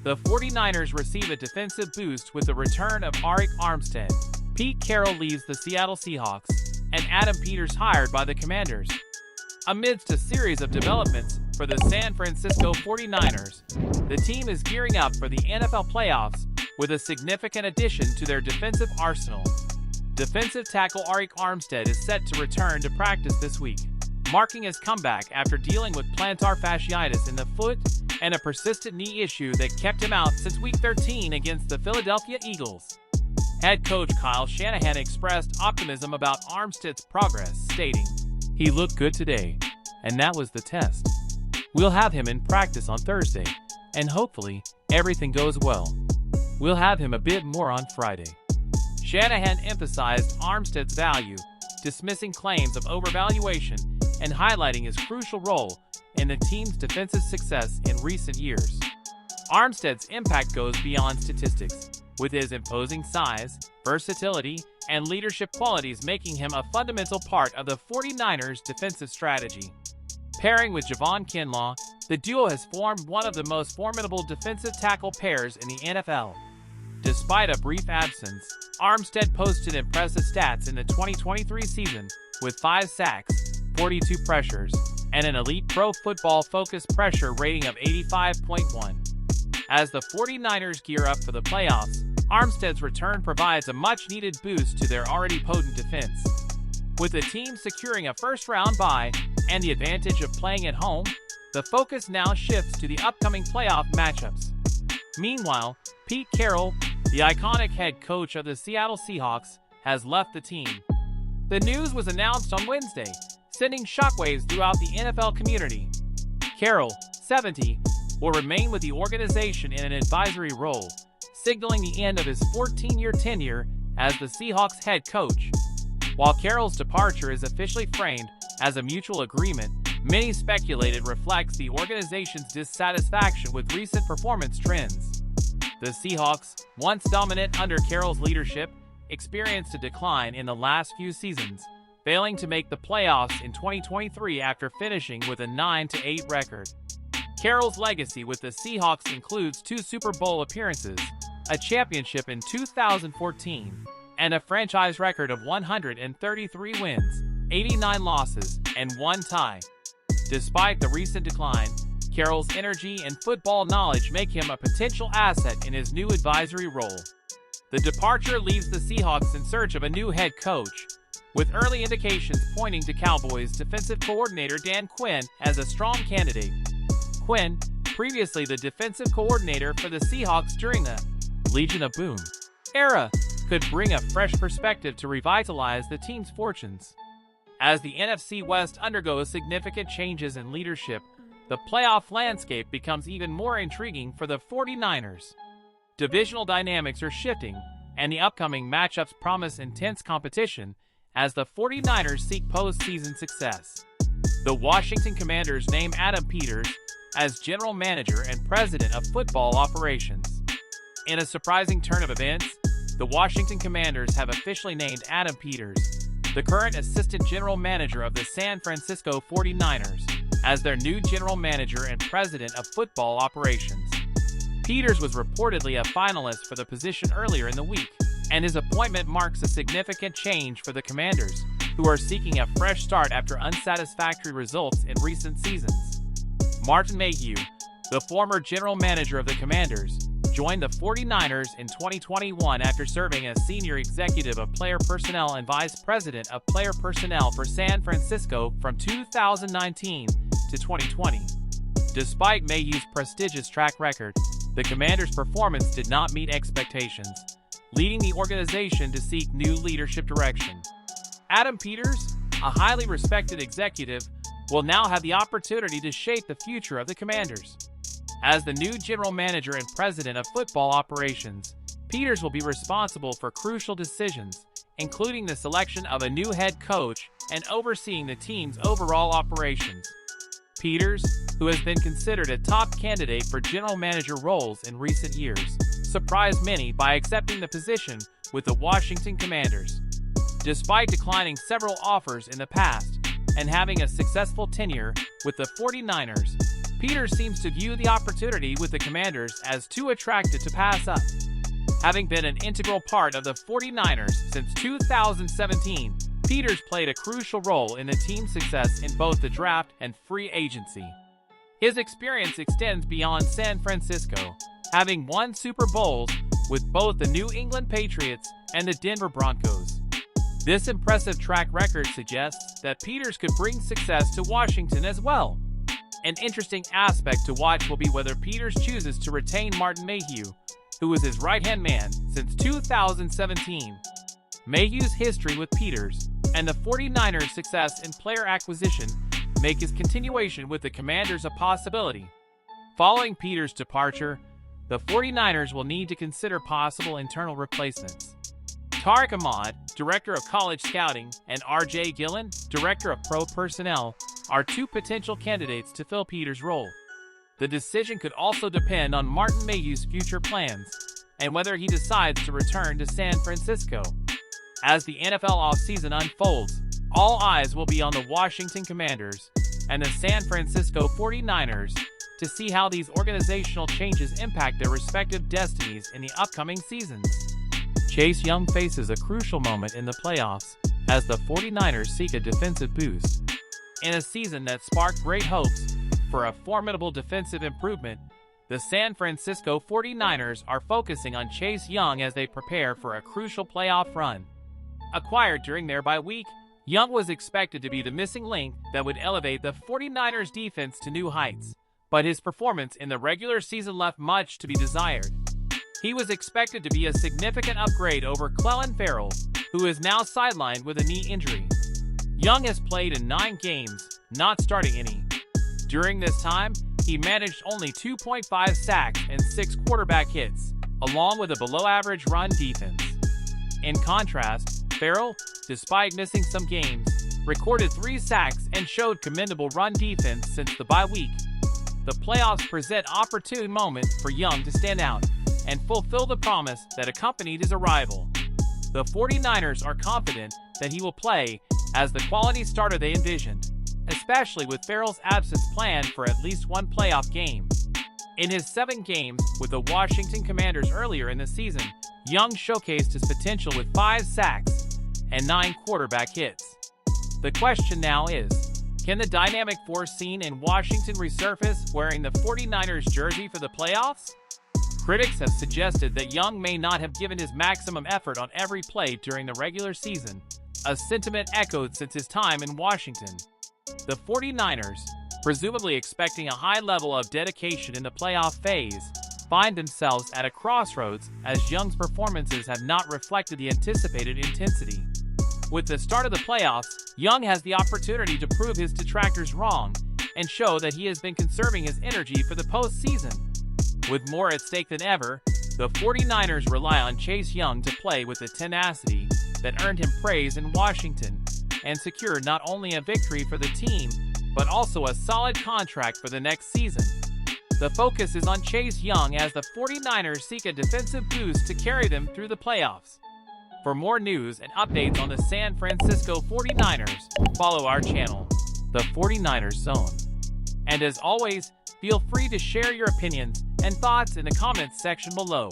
The 49ers receive a defensive boost with the return of Eric Armstead. Pete Carroll leaves the Seattle Seahawks, and Adam Peters hired by the Commanders. Amidst a series of developments for the San Francisco 49ers, the team is gearing up for the NFL playoffs with a significant addition to their defensive arsenal. Defensive tackle Eric Armstead is set to return to practice this week, marking his comeback after dealing with plantar fasciitis in the foot and a persistent knee issue that kept him out since Week 13 against the Philadelphia Eagles. Head coach Kyle Shanahan expressed optimism about Armstead's progress, stating, "He looked good today, and that was the test. We'll have him in practice on Thursday, and hopefully everything goes well. We'll have him a bit more on Friday." Shanahan emphasized Armstead's value, dismissing claims of overvaluation and highlighting his crucial role in the team's defensive success in recent years. Armstead's impact goes beyond statistics, with his imposing size, versatility, and leadership qualities making him a fundamental part of the 49ers' defensive strategy. Pairing with Javon Kinlaw, the duo has formed one of the most formidable defensive tackle pairs in the NFL. Despite a brief absence, Armstead posted impressive stats in the 2023 season with 5 sacks, 42 pressures, and an elite Pro Football Focus pressure rating of 85.1. As the 49ers gear up for the playoffs, Armstead's return provides a much-needed boost to their already potent defense. With the team securing a first-round bye and the advantage of playing at home, the focus now shifts to the upcoming playoff matchups. Meanwhile, Pete Carroll, the iconic head coach of the Seattle Seahawks, has left the team. The news was announced on Wednesday, sending shockwaves throughout the NFL community. Carroll, 70, will remain with the organization in an advisory role, signaling the end of his 14-year tenure as the Seahawks head coach. While Carroll's departure is officially framed as a mutual agreement, many speculated reflects the organization's dissatisfaction with recent performance trends. The Seahawks, once dominant under Carroll's leadership, experienced a decline in the last few seasons, failing to make the playoffs in 2023 after finishing with a 9-8 record. Carroll's legacy with the Seahawks includes 2 Super Bowl appearances, a championship in 2014, and a franchise record of 133 wins, 89 losses, and 1 tie. Despite the recent decline, Carroll's energy and football knowledge make him a potential asset in his new advisory role. The departure leaves the Seahawks in search of a new head coach, with early indications pointing to Cowboys defensive coordinator Dan Quinn as a strong candidate. Quinn, previously the defensive coordinator for the Seahawks during the Legion of Boom era, could bring a fresh perspective to revitalize the team's fortunes. As the NFC West undergoes significant changes in leadership, the playoff landscape becomes even more intriguing for the 49ers. Divisional dynamics are shifting, and the upcoming matchups promise intense competition as the 49ers seek postseason success. The Washington Commanders name Adam Peters as general manager and president of football operations. In a surprising turn of events, the Washington Commanders have officially named Adam Peters, the current assistant general manager of the San Francisco 49ers, as their new general manager and president of football operations. Peters was reportedly a finalist for the position earlier in the week, and his appointment marks a significant change for the Commanders, who are seeking a fresh start after unsatisfactory results in recent seasons. Martin Mayhew, the former general manager of the Commanders, joined the 49ers in 2021 after serving as senior executive of player personnel and vice president of player personnel for San Francisco from 2019 to 2020. Despite Mayhew's prestigious track record, the Commanders' performance did not meet expectations, leading the organization to seek new leadership direction. Adam Peters, a highly respected executive, will now have the opportunity to shape the future of the Commanders. As the new general manager and president of football operations, Peters will be responsible for crucial decisions, including the selection of a new head coach and overseeing the team's overall operations. Peters, who has been considered a top candidate for general manager roles in recent years, surprised many by accepting the position with the Washington Commanders. Despite declining several offers in the past and having a successful tenure with the 49ers, Peters seems to view the opportunity with the Commanders as too attractive to pass up. Having been an integral part of the 49ers since 2017, Peters played a crucial role in the team's success in both the draft and free agency. His experience extends beyond San Francisco, having won Super Bowls with both the New England Patriots and the Denver Broncos. This impressive track record suggests that Peters could bring success to Washington as well. An interesting aspect to watch will be whether Peters chooses to retain Martin Mayhew, who was his right-hand man since 2017. Mayhew's history with Peters and the 49ers' success in player acquisition make his continuation with the Commanders a possibility. Following Peters' departure, the 49ers will need to consider possible internal replacements. Tariq Ahmad, Director of College Scouting, and R.J. Gillen, Director of Pro Personnel, are two potential candidates to fill Peters' role. The decision could also depend on Martin Mayhew's future plans and whether he decides to return to San Francisco. As the NFL offseason unfolds, all eyes will be on the Washington Commanders and the San Francisco 49ers to see how these organizational changes impact their respective destinies in the upcoming seasons. Chase Young faces a crucial moment in the playoffs as the 49ers seek a defensive boost. In a season that sparked great hopes for a formidable defensive improvement, the San Francisco 49ers are focusing on Chase Young as they prepare for a crucial playoff run. Acquired during their bye week, Young was expected to be the missing link that would elevate the 49ers defense to new heights, but his performance in the regular season left much to be desired. He was expected to be a significant upgrade over Clelin Ferrell, who is now sidelined with a knee injury. Young has played in 9 games, not starting any. During this time, he managed only 2.5 sacks and 6 quarterback hits, along with a below-average run defense. In contrast, Ferrell, despite missing some games, recorded 3 sacks and showed commendable run defense since the bye week. The playoffs present an opportune moment for Young to stand out and fulfill the promise that accompanied his arrival. The 49ers are confident that he will play as the quality starter they envisioned, especially with Ferrell's absence planned for at least one playoff game. In his 7 games with the Washington Commanders earlier in the season, Young showcased his potential with 5 sacks and 9 quarterback hits. The question now is, can the dynamic force seen in Washington resurface wearing the 49ers jersey for the playoffs? Critics have suggested that Young may not have given his maximum effort on every play during the regular season, a sentiment echoed since his time in Washington. The 49ers, presumably expecting a high level of dedication in the playoff phase, find themselves at a crossroads as Young's performances have not reflected the anticipated intensity. With the start of the playoffs, Young has the opportunity to prove his detractors wrong and show that he has been conserving his energy for the postseason. With more at stake than ever, the 49ers rely on Chase Young to play with the tenacity that earned him praise in Washington and secure not only a victory for the team, but also a solid contract for the next season. The focus is on Chase Young as the 49ers seek a defensive boost to carry them through the playoffs. For more news and updates on the San Francisco 49ers, follow our channel, The 49ers Zone. And as always, feel free to share your opinions and thoughts in the comments section below.